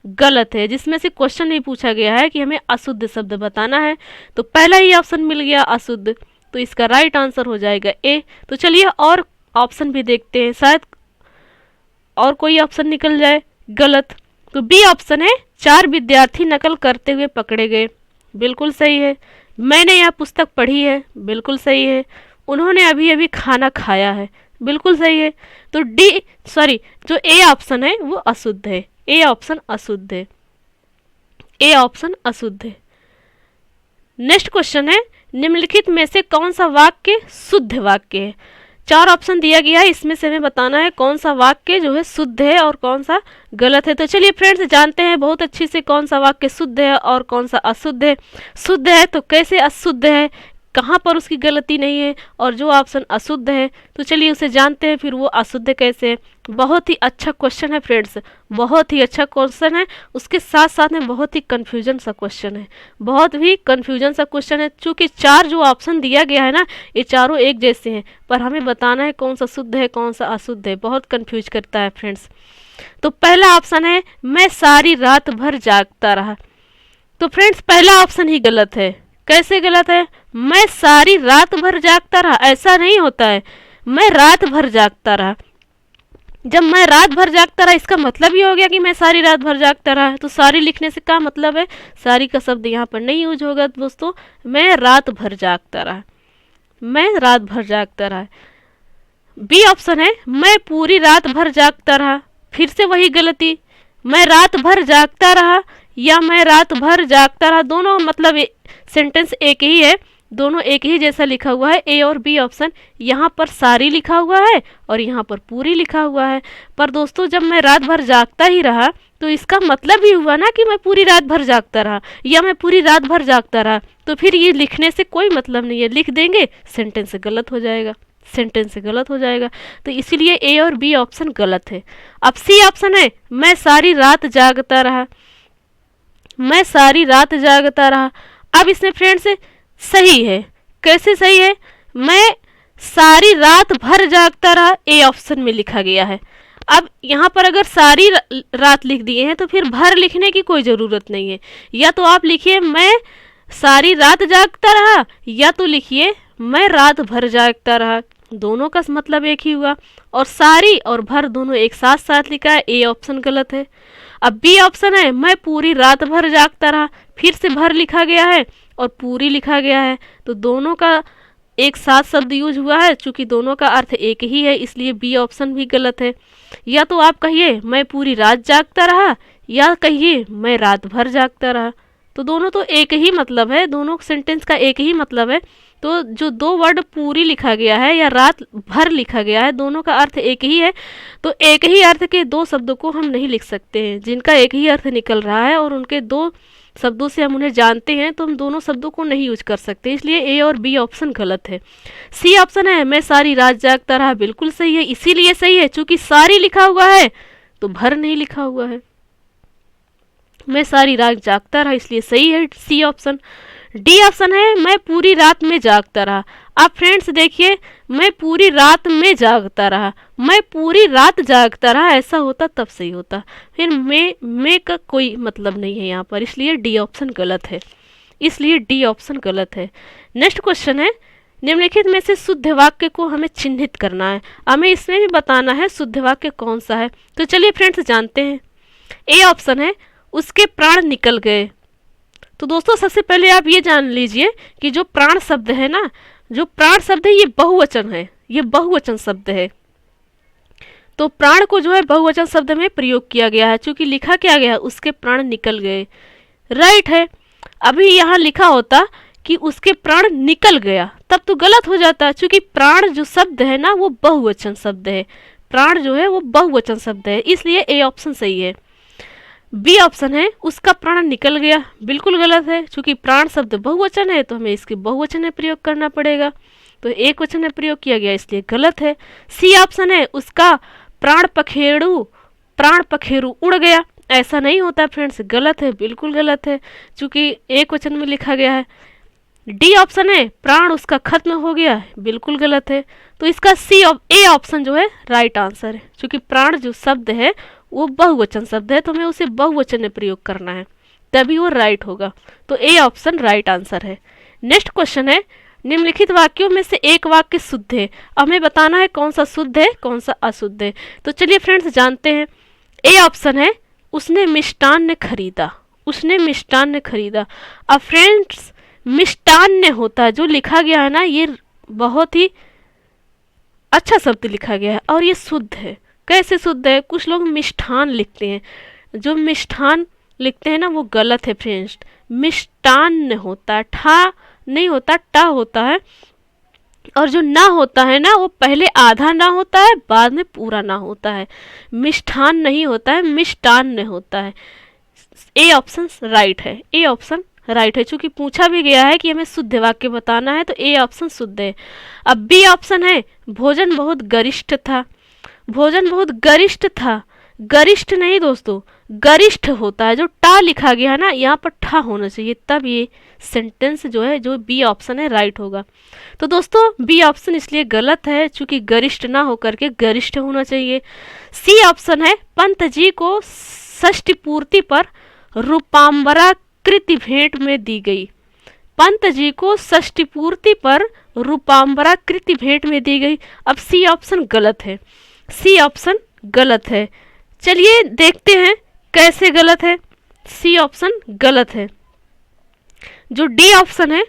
गलत है, जिसमें से क्वेश्चन नहीं पूछा गया है कि हमें अशुद्ध शब्द बताना है, तो पहला ही ऑप्शन मिल गया अशुद्ध, तो इसका राइट आंसर हो जाएगा ए। तो चलिए और ऑप्शन भी देखते हैं, शायद और कोई ऑप्शन निकल जाए गलत। तो बी ऑप्शन है, 4 विद्यार्थी नकल करते हुए पकड़े गए, बिल्कुल सही है। मैंने यह पुस्तक पढ़ी है, बिल्कुल सही है। उन्होंने अभी अभी खाना खाया है, बिल्कुल सही है। तो डी सॉरी जो ए ऑप्शन है वो अशुद्ध है, ए ऑप्शन अशुद्ध है, ए ऑप्शन अशुद्ध है। नेक्स्ट क्वेश्चन है, निम्नलिखित में से कौन सा वाक्य शुद्ध वाक्य है? 4 ऑप्शन दिया गया है, इसमें से हमें बताना है कौन सा वाक्य जो है शुद्ध है और कौन सा गलत है। तो चलिए फ्रेंड्स जानते हैं बहुत अच्छी से कौन सा वाक्य शुद्ध है और कौन सा अशुद्ध है। शुद्ध है तो कैसे अशुद्ध है, कहाँ पर उसकी गलती नहीं है, और जो ऑप्शन अशुद्ध है तो चलिए उसे जानते हैं फिर वो अशुद्ध कैसे है। बहुत ही अच्छा क्वेश्चन है फ्रेंड्स, बहुत ही अच्छा क्वेश्चन है, उसके साथ साथ में बहुत ही कन्फ्यूजन सा क्वेश्चन है, बहुत ही कन्फ्यूजन सा क्वेश्चन है। चूँकि 4 जो ऑप्शन दिया गया है ना, ये चारों एक जैसे हैं, पर हमें बताना है कौन सा शुद्ध है कौन सा अशुद्ध है, बहुत कन्फ्यूज करता है फ्रेंड्स। तो पहला ऑप्शन है, मैं सारी रात भर जागता रहा। तो फ्रेंड्स पहला ऑप्शन ही गलत है। कैसे गलत है? मैं सारी रात भर जागता रहा, ऐसा नहीं होता है, मैं रात भर जागता रहा। जब मैं रात भर जागता रहा इसका मतलब ही हो गया कि मैं सारी रात भर जागता रहा। तो सारी लिखने से क्या मतलब है, सारी का शब्द यहाँ पर नहीं यूज होगा दोस्तों। मैं रात भर जागता रहा, मैं रात भर जागता रहा। बी ऑप्शन है, मैं पूरी रात भर जागता रहा, फिर से वही गलती, मैं रात भर जागता रहा या मैं रात भर जागता रहा, दोनों मतलब सेंटेंस एक ही है, दोनों एक ही जैसा लिखा हुआ है। ए और बी ऑप्शन, यहाँ पर सारी लिखा हुआ है और यहाँ पर पूरी लिखा हुआ है। पर दोस्तों जब मैं रात भर जागता ही रहा तो इसका मतलब ही हुआ ना कि मैं पूरी रात भर जागता रहा या मैं पूरी रात भर जागता रहा, तो फिर ये लिखने से कोई मतलब नहीं है, लिख देंगे सेंटेंस गलत हो जाएगा, सेंटेंस गलत हो जाएगा। तो इसीलिए ए और बी ऑप्शन गलत है। अब सी ऑप्शन है, मैं सारी रात जागता रहा, मैं सारी रात जागता रहा। अब इसमें फ्रेंड्स सही है। कैसे सही है? मैं सारी रात भर जागता रहा, ए ऑप्शन में लिखा गया है। अब यहाँ पर अगर सारी रात लिख दिए हैं तो फिर भर लिखने की कोई ज़रूरत नहीं है। या तो आप लिखिए मैं सारी रात जागता रहा, या तो लिखिए मैं रात भर जागता रहा, दोनों का मतलब एक ही हुआ। और सारी और भर दोनों एक साथ साथ लिखा है, ए ऑप्शन गलत है। अब बी ऑप्शन है मैं पूरी रात भर जागता रहा, फिर से भर लिखा गया है और पूरी लिखा गया है, तो दोनों का एक साथ शब्द यूज हुआ है। चूंकि दोनों का अर्थ एक ही है इसलिए बी ऑप्शन भी गलत है। या तो आप कहिए मैं पूरी रात जागता रहा, या कहिए मैं रात भर जागता रहा, तो दोनों तो एक ही मतलब है, दोनों सेंटेंस का एक ही मतलब है। तो जो दो वर्ड पूरी लिखा गया है या रात भर लिखा गया है, दोनों का अर्थ एक ही है। तो एक ही अर्थ के दो शब्दों को हम नहीं लिख सकते हैं जिनका एक ही अर्थ निकल रहा है और उनके दो शब्दों से हम उन्हें जानते हैं, तो हम दोनों शब्दों को नहीं यूज कर सकते, इसलिए ए और बी ऑप्शन गलत है। सी ऑप्शन है मैं सारी रात जागता रहा, बिल्कुल सही है। इसीलिए सही है चूंकि सारी लिखा हुआ है तो भर नहीं लिखा हुआ है। मैं सारी रात जागता रहा इसलिए सही है सी ऑप्शन। डी ऑप्शन है मैं पूरी रात में जागता रहा। अब फ्रेंड्स देखिए, मैं पूरी रात में जागता रहा, मैं पूरी रात जागता रहा ऐसा होता तब सही होता, फिर मैं का कोई मतलब नहीं है यहाँ पर, इसलिए डी ऑप्शन गलत है, इसलिए डी ऑप्शन गलत है। नेक्स्ट क्वेश्चन है निम्नलिखित में से शुद्ध वाक्य को हमें चिन्हित करना है, हमें इसमें भी बताना है शुद्ध वाक्य कौन सा है। तो चलिए फ्रेंड्स जानते हैं। ए ऑप्शन है उसके प्राण निकल गए। तो दोस्तों सबसे पहले आप ये जान लीजिए कि जो प्राण शब्द है ना, जो प्राण शब्द है ये बहुवचन है, ये बहुवचन शब्द है। तो प्राण को जो है बहुवचन शब्द में प्रयोग किया गया है, क्योंकि लिखा क्या गया है उसके प्राण निकल गए, राइट है। अभी यहाँ लिखा होता कि उसके प्राण निकल गया तब तो गलत हो जाता, क्योंकि प्राण जो शब्द है ना वो बहुवचन शब्द है, प्राण जो है वो बहुवचन शब्द है, इसलिए ए ऑप्शन सही है। बी ऑप्शन है उसका प्राण निकल गया, बिल्कुल गलत है, क्योंकि प्राण शब्द बहुवचन है तो हमें इसके बहुवचन में प्रयोग करना पड़ेगा, तो एक वचन में प्रयोग किया गया इसलिए गलत है। सी ऑप्शन है उसका प्राण पखेरु उड़ गया, ऐसा नहीं होता फ्रेंड्स, गलत है, बिल्कुल गलत है, क्योंकि एक वचन में लिखा गया है। डी ऑप्शन है प्राण उसका खत्म हो गया, बिल्कुल गलत है, तो इसका ए ऑप्शन जो है राइट आंसर है, क्योंकि प्राण जो शब्द है वो बहुवचन शब्द है तो हमें उसे बहुवचन में प्रयोग करना है तभी वो राइट होगा, तो ए ऑप्शन राइट आंसर है। नेक्स्ट क्वेश्चन है निम्नलिखित वाक्यों में से एक वाक्य शुद्ध है, हमें बताना है कौन सा शुद्ध है कौन सा अशुद्ध है। तो चलिए फ्रेंड्स जानते हैं। ए ऑप्शन है उसने मिष्टान्न खरीदा, उसने मिष्टान्न खरीदा। अब फ्रेंड्स मिष्टान्न होता है, जो लिखा गया है ना ये बहुत ही अच्छा शब्द लिखा गया है और ये शुद्ध है। कैसे शुद्ध है? कुछ लोग मिष्ठान लिखते हैं, जो मिष्ठान लिखते हैं ना वो गलत है फ्रेंड्स, मिष्टान्न होता है, ठा नहीं होता, टा होता है, और जो ना होता है ना वो पहले आधा ना होता है बाद में पूरा ना होता है, मिष्ठान नहीं होता है, मिष्टान्न होता है। ए ऑप्शन राइट है, ए ऑप्शन राइट है, चूंकि पूछा भी गया है कि हमें शुद्ध वाक्य बताना है तो ए ऑप्शन शुद्ध है। अब बी ऑप्शन है भोजन बहुत गरिष्ठ था, भोजन बहुत गरिष्ठ था, गरिष्ठ नहीं दोस्तों, गरिष्ठ होता है, जो टा लिखा गया है ना यहाँ पर ठा होना चाहिए, तब ये सेंटेंस जो है जो बी ऑप्शन है राइट होगा। तो दोस्तों बी ऑप्शन इसलिए गलत है चूंकि गरिष्ठ ना होकर के गरिष्ठ होना चाहिए। सी ऑप्शन है पंत जी को षष्ठी पूर्ति पर रूपाम्बरा कृति भेंट में दी गई, पंत जी को षष्ठी पूर्ति पर रूपाम्बरा कृति भेंट में दी गई। अब सी ऑप्शन गलत है, सी ऑप्शन गलत है। चलिए देखते हैं कैसे गलत है। सी ऑप्शन गलत है। जो डी ऑप्शन है,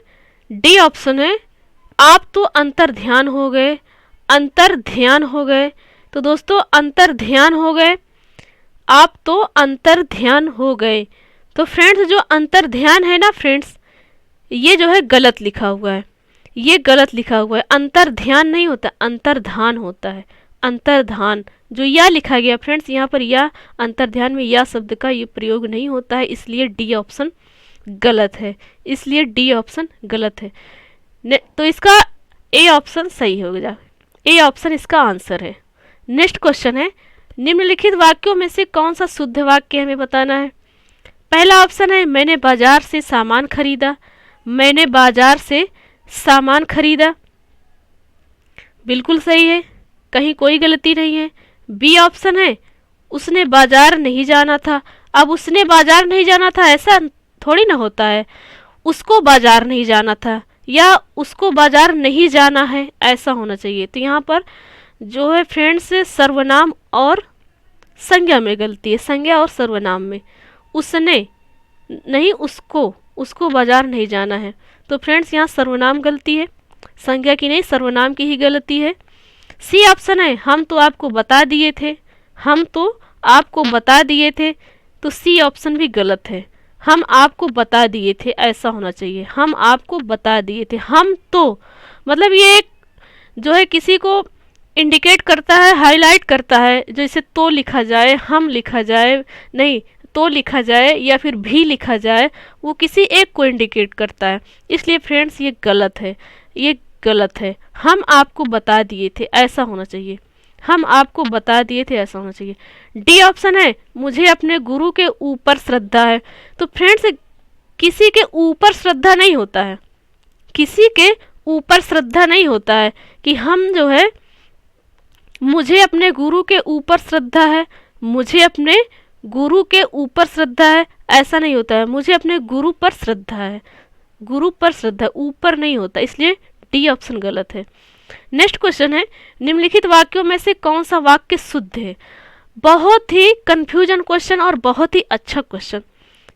डी ऑप्शन है आप तो अंतर ध्यान हो गए, अंतर ध्यान हो गए। तो दोस्तों अंतर ध्यान हो गए, आप तो अंतर ध्यान हो गए। तो फ्रेंड्स जो अंतर ध्यान है ना फ्रेंड्स, ये जो है गलत लिखा हुआ है, ये गलत लिखा हुआ है, अंतर ध्यान नहीं होता, अंतर्धान होता है, अंतर्धान। जो या लिखा गया फ्रेंड्स यहाँ पर या अंतर ध्यान में या शब्द का ये प्रयोग नहीं होता है, इसलिए डी ऑप्शन गलत है, इसलिए डी ऑप्शन गलत है। तो इसका ए ऑप्शन सही हो गया, ए ऑप्शन इसका आंसर है। नेक्स्ट क्वेश्चन है निम्नलिखित वाक्यों में से कौन सा शुद्ध वाक्य हमें बताना है। पहला ऑप्शन है मैंने बाजार से सामान खरीदा, मैंने बाजार से सामान खरीदा, बिल्कुल सही है, कहीं कोई गलती नहीं है। बी ऑप्शन है उसने बाजार नहीं जाना था। अब उसने बाजार नहीं जाना था ऐसा थोड़ी ना होता है, उसको बाजार नहीं जाना था या उसको बाजार नहीं जाना है ऐसा होना चाहिए। तो यहाँ पर जो है फ्रेंड्स सर्वनाम और संज्ञा में गलती है, संज्ञा और सर्वनाम में। उसने नहीं उसको बाजार नहीं जाना है। तो फ्रेंड्स यहाँ सर्वनाम गलती है, संज्ञा की नहीं सर्वनाम की ही गलती है। सी ऑप्शन है हम तो आपको बता दिए थे, हम तो आपको बता दिए थे। तो सी ऑप्शन भी गलत है, हम आपको बता दिए थे ऐसा होना चाहिए, हम आपको बता दिए थे। हम तो मतलब ये एक जो है किसी को इंडिकेट करता है, हाईलाइट करता है, जैसे तो लिखा जाए, हम लिखा जाए, नहीं तो लिखा जाए या फिर भी लिखा जाए, वो किसी एक को इंडिकेट करता है। इसलिए फ्रेंड्स ये गलत है, ये गलत है। हम आपको बता दिए थे ऐसा होना चाहिए, हम आपको बता दिए थे ऐसा होना चाहिए। डी ऑप्शन है मुझे अपने गुरु के ऊपर श्रद्धा है। तो फ्रेंड्स किसी के ऊपर श्रद्धा नहीं होता है, किसी के ऊपर श्रद्धा नहीं होता है कि हम जो है मुझे अपने गुरु के ऊपर श्रद्धा है, मुझे अपने गुरु के ऊपर श्रद्धा है ऐसा नहीं होता है। मुझे अपने गुरु पर श्रद्धा है, गुरु पर श्रद्धा, ऊपर नहीं होता, इसलिए डी ऑप्शन गलत है। नेक्स्ट क्वेश्चन है निम्नलिखित वाक्यों में से कौन सा वाक्य शुद्ध है। बहुत ही कंफ्यूजन क्वेश्चन और बहुत ही अच्छा क्वेश्चन,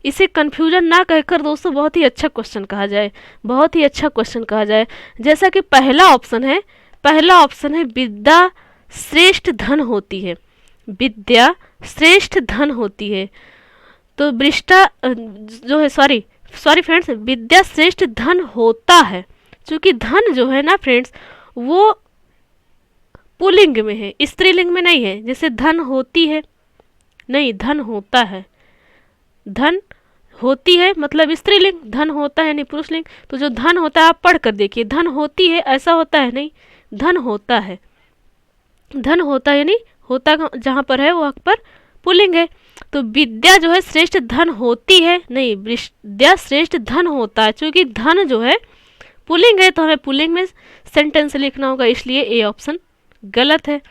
इसे कंफ्यूजन ना कहकर दोस्तों बहुत ही अच्छा क्वेश्चन कहा जाए, बहुत ही अच्छा क्वेश्चन कहा जाए। जैसा कि पहला ऑप्शन है, पहला ऑप्शन है विद्या श्रेष्ठ धन होती है, विद्या श्रेष्ठ धन होती है। तो वृष्टा जो है सॉरी फ्रेंड्स, विद्या श्रेष्ठ धन होता है, क्योंकि धन जो है ना फ्रेंड्स वो पुल्लिंग में है, स्त्रीलिंग में नहीं है। जैसे धन होती है, नहीं धन होता है, धन होती है मतलब स्त्रीलिंग, धन होता है यानी पुरुषलिंग। तो जो धन होता है आप पढ़ कर देखिए, धन होती है ऐसा होता है नहीं, धन होता है, धन होता है यानी होता जहाँ पर है वहाँ पर पुल्लिंग है। तो विद्या जो है श्रेष्ठ धन होती है, नहीं विद्या श्रेष्ठ धन होता है, क्योंकि धन जो है पुल्लिंग है तो हमें पुल्लिंग में सेंटेंस लिखना होगा, इसलिए ए ऑप्शन गलत है।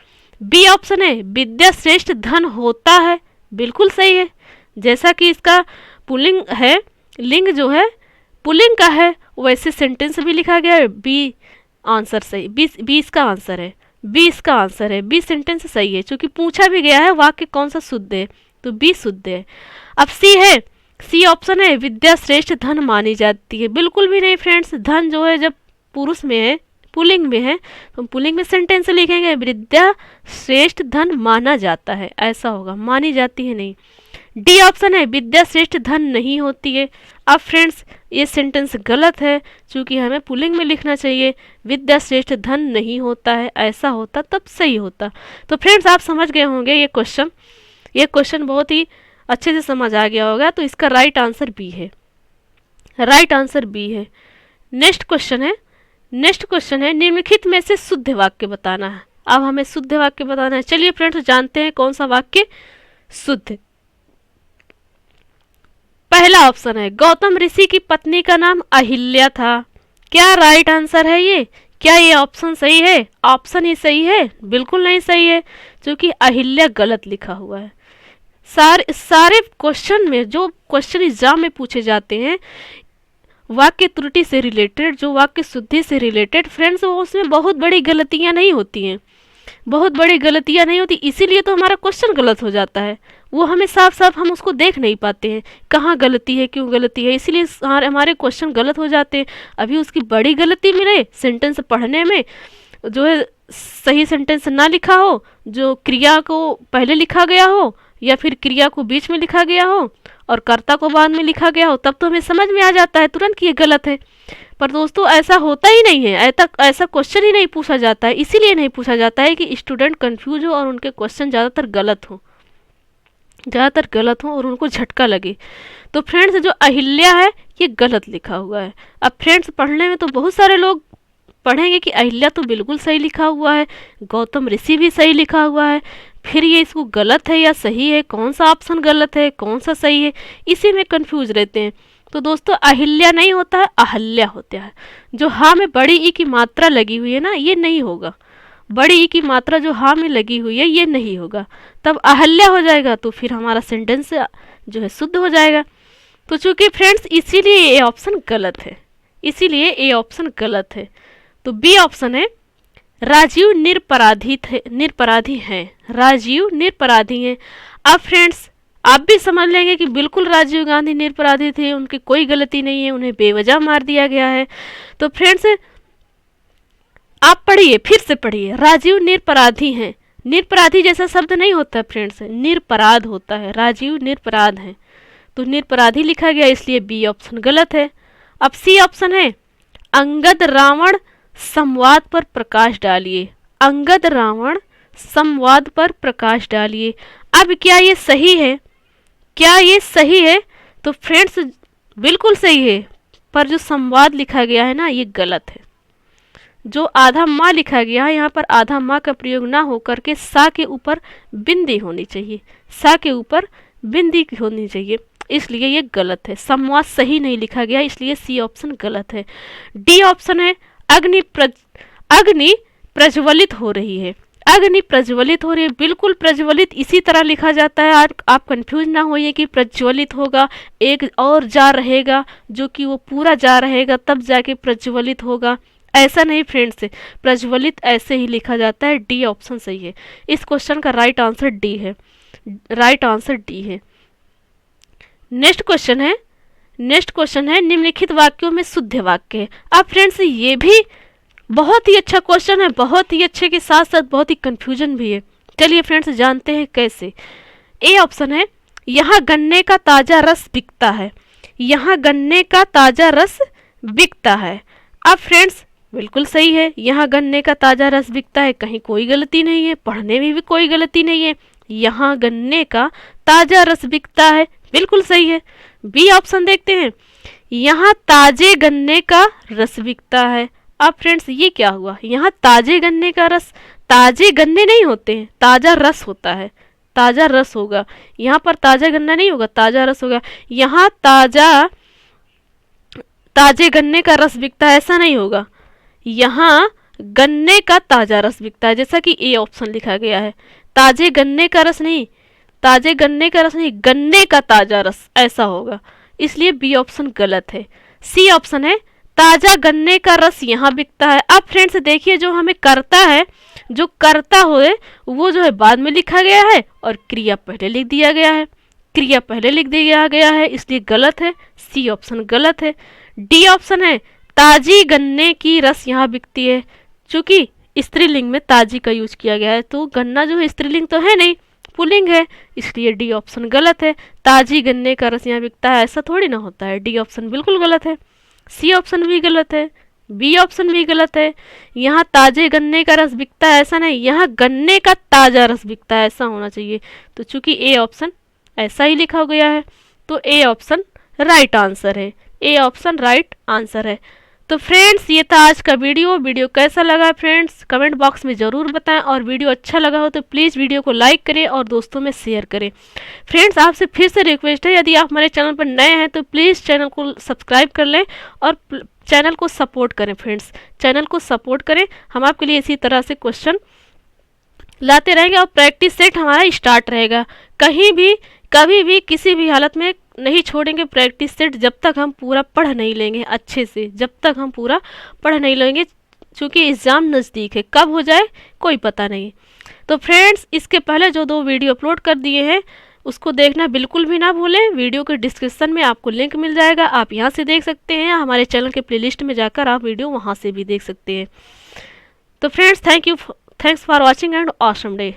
बी ऑप्शन है विद्या श्रेष्ठ धन होता है, बिल्कुल सही है। जैसा कि इसका पुल्लिंग है, लिंग जो है पुल्लिंग का है, वैसे सेंटेंस भी लिखा गया है। बी आंसर सही, बी इसका आंसर है, बी इसका आंसर है, बी सेंटेंस सही है, क्योंकि पूछा भी गया है वाक्य कौन सा शुद्ध है, तो बी शुद्ध है। अब सी है, सी ऑप्शन है विद्या श्रेष्ठ धन मानी जाती है, बिल्कुल भी नहीं फ्रेंड्स। धन जो है जब पुरुष में है, पुल्लिंग में है, तो पुल्लिंग में सेंटेंस लिखेंगे विद्या श्रेष्ठ धन माना जाता है ऐसा होगा, मानी जाती है नहीं। डी ऑप्शन है विद्या श्रेष्ठ धन नहीं होती है। अब फ्रेंड्स ये सेंटेंस गलत है, क्योंकि हमें पुल्लिंग में लिखना चाहिए विद्या श्रेष्ठ धन नहीं होता है, ऐसा होता तब सही होता। तो फ्रेंड्स आप समझ गए होंगे ये क्वेश्चन बहुत ही अच्छे से समझ आ गया होगा। तो इसका राइट आंसर बी है, राइट आंसर बी है। नेक्स्ट क्वेश्चन है निम्नलिखित में से शुद्ध वाक्य बताना है। अब हमें शुद्ध वाक्य बताना है, चलिए फ्रेंड्स जानते हैं कौन सा वाक्य शुद्ध है। पहला ऑप्शन है गौतम ऋषि की पत्नी का नाम अहिल्या था। क्या राइट आंसर है ये? क्या ये ऑप्शन सही है? ऑप्शन ही सही है? बिल्कुल नहीं सही है, क्योंकि अहिल्या गलत लिखा हुआ है। सारे क्वेश्चन में, जो क्वेश्चन एग्जाम में पूछे जाते हैं वाक्य त्रुटि से रिलेटेड, जो वाक्य शुद्धि से रिलेटेड फ्रेंड्स, वो उसमें बहुत बड़ी गलतियां नहीं होती हैं, बहुत बड़ी गलतियां नहीं होती, इसीलिए तो हमारा क्वेश्चन गलत हो जाता है। वो हमें साफ साफ हम उसको देख नहीं पाते हैं कहाँ गलती है, क्यों गलती है, इसीलिए हमारे क्वेश्चन गलत हो जाते हैं। अभी उसकी बड़ी गलती मिले सेंटेंस पढ़ने में, जो है सही सेंटेंस ना लिखा हो, जो क्रिया को पहले लिखा गया हो या फिर क्रिया को बीच में लिखा गया हो और कर्ता को बाद में लिखा गया हो, तब तो हमें समझ में आ जाता है तुरंत कि ये गलत है। पर दोस्तों ऐसा होता ही नहीं है, ऐसा क्वेश्चन ही नहीं पूछा जाता है। इसीलिए नहीं पूछा जाता है कि स्टूडेंट कंफ्यूज हो और उनके क्वेश्चन ज़्यादातर गलत हो और उनको झटका लगे। तो फ्रेंड्स जो अहिल्या है ये गलत लिखा हुआ है। अब फ्रेंड्स पढ़ने में तो बहुत सारे लोग पढ़ेंगे कि अहिल्या तो बिल्कुल सही लिखा हुआ है, गौतम ऋषि भी सही लिखा हुआ है, फिर ये इसको गलत है या सही है, कौन सा ऑप्शन गलत है कौन सा सही है, इसी में कंफ्यूज रहते हैं। तो दोस्तों अहिल्या नहीं होता है, अहल्या होता है। जो हा में बड़ी ई की मात्रा लगी हुई है ना, ये नहीं होगा। बड़ी ई की मात्रा जो हा में लगी हुई है ये नहीं होगा, तब अहल्या हो जाएगा। तो फिर हमारा सेंटेंस जो है शुद्ध हो जाएगा। तो चूंकि फ्रेंड्स इसीलिए ए ऑप्शन गलत है, इसीलिए ए ऑप्शन गलत है। तो बी ऑप्शन है राजीव निरपराधी हैं। राजीव निरपराधी हैं। अब फ्रेंड्स आप भी समझ लेंगे कि बिल्कुल राजीव गांधी निरपराधी थे, उनकी कोई गलती नहीं है, उन्हें बेवजह मार दिया गया है। तो फ्रेंड्स आप पढ़िए, फिर से पढ़िए, राजीव निरपराधी हैं। निरपराधी जैसा शब्द नहीं होता फ्रेंड्स, निरपराध होता है, राजीव निरपराध हैं। तो निरपराधी लिखा गया, इसलिए बी ऑप्शन गलत है। अब सी ऑप्शन है अंगद रावण संवाद पर प्रकाश डालिए। अंगद रावण संवाद पर प्रकाश डालिए। अब क्या ये सही है? क्या ये सही है? तो फ्रेंड्स बिल्कुल सही है, पर जो संवाद लिखा गया है ना ये गलत है। जो आधा माँ लिखा गया है यहाँ पर आधा माँ का प्रयोग ना होकर के सा के ऊपर बिंदी होनी चाहिए, सा के ऊपर बिंदी होनी चाहिए, इसलिए ये गलत है। संवाद सही नहीं लिखा गया, इसलिए सी ऑप्शन गलत है। डी ऑप्शन है अग्नि प्रज्वलित हो रही है। अग्नि प्रज्वलित हो रही है, बिल्कुल प्रज्वलित इसी तरह लिखा जाता है। आप कंफ्यूज ना होइए कि प्रज्वलित होगा एक और जा रहेगा, जो कि वो पूरा जा रहेगा तब जाके प्रज्वलित होगा, ऐसा नहीं फ्रेंड्स। प्रज्वलित ऐसे ही लिखा जाता है। डी ऑप्शन सही है। इस क्वेश्चन का राइट आंसर डी है, राइट आंसर डी है। नेक्स्ट क्वेश्चन है निम्नलिखित वाक्यों में शुद्ध वाक्य है। अब फ्रेंड्स ये भी बहुत ही अच्छा क्वेश्चन है, बहुत ही अच्छे के साथ साथ बहुत ही कंफ्यूजन भी है। चलिए फ्रेंड्स जानते हैं कैसे। ए ऑप्शन है यहाँ गन्ने का ताजा रस बिकता है। यहाँ गन्ने का ताजा रस बिकता है। अब फ्रेंड्स बिल्कुल सही है, यहाँ गन्ने का ताजा रस बिकता है, कहीं कोई गलती नहीं है, पढ़ने में भी कोई गलती नहीं है। यहाँ गन्ने का ताजा रस बिकता है, बिल्कुल सही है। बी ऑप्शन देखते हैं, यहाँ ताजे गन्ने का रस बिकता है। अब फ्रेंड्स ये क्या हुआ, यहाँ ताजे गन्ने का रस, ताजे गन्ने नहीं होते हैं, ताजा रस होता है, ताजा रस होगा। यहाँ पर ताजा गन्ना नहीं होगा, ताजा रस होगा। यहाँ ताजे गन्ने का रस बिकता है ऐसा नहीं होगा, यहाँ गन्ने का ताजा रस बिकता है, जैसा कि ए ऑप्शन लिखा गया है। ताजे गन्ने का रस नहीं, ताजे गन्ने का रस नहीं, गन्ने का ताजा रस ऐसा होगा, इसलिए बी ऑप्शन गलत है। सी ऑप्शन है ताजा गन्ने का रस यहाँ बिकता है। अब फ्रेंड्स देखिए जो हमें करता है, जो करता हुए वो जो है बाद में लिखा गया है और क्रिया पहले लिख दिया गया है, क्रिया पहले लिख दिया गया है, इसलिए गलत है। सी ऑप्शन गलत है। डी ऑप्शन है ताजी गन्ने की रस यहाँ बिकती है। चूंकि स्त्रीलिंग में ताजी का यूज किया गया है, तो गन्ना जो है स्त्रीलिंग तो है नहीं, पुल्लिंग है, इसलिए डी ऑप्शन गलत है। ताजी गन्ने का रस यहाँ बिकता है ऐसा थोड़ी ना होता है, डी ऑप्शन बिल्कुल गलत है। सी ऑप्शन भी गलत है, बी ऑप्शन भी गलत है। यहाँ ताजे गन्ने का रस बिकता है ऐसा नहीं, यहाँ गन्ने का ताजा रस बिकता है ऐसा होना चाहिए। तो चूंकि ए ऑप्शन ऐसा ही लिखा गया है, तो ए ऑप्शन राइट आंसर है, ए ऑप्शन राइट आंसर है। तो फ्रेंड्स ये था आज का वीडियो कैसा लगा फ्रेंड्स कमेंट बॉक्स में ज़रूर बताएं, और वीडियो अच्छा लगा हो तो प्लीज़ वीडियो को लाइक करें और दोस्तों में शेयर करें। फ्रेंड्स आपसे फिर से रिक्वेस्ट है, यदि आप हमारे चैनल पर नए हैं तो प्लीज़ चैनल को सब्सक्राइब कर लें और चैनल को सपोर्ट करें। फ्रेंड्स चैनल को सपोर्ट करें, हम आपके लिए इसी तरह से क्वेश्चन लाते रहेंगे और प्रैक्टिस सेट हमारा स्टार्ट रहेगा। कहीं भी कभी भी किसी भी हालत में नहीं छोड़ेंगे प्रैक्टिस सेट, जब तक हम पूरा पढ़ नहीं लेंगे अच्छे से, जब तक हम पूरा पढ़ नहीं लेंगे, क्योंकि एग्ज़ाम नज़दीक है, कब हो जाए कोई पता नहीं। तो फ्रेंड्स इसके पहले जो 2 वीडियो अपलोड कर दिए हैं उसको देखना बिल्कुल भी ना भूलें। वीडियो के डिस्क्रिप्शन में आपको लिंक मिल जाएगा, आप यहाँ से देख सकते हैं, हमारे चैनल के प्लेलिस्ट में जाकर आप वीडियो वहाँ से भी देख सकते हैं। तो friends thanks for watching and awesome day.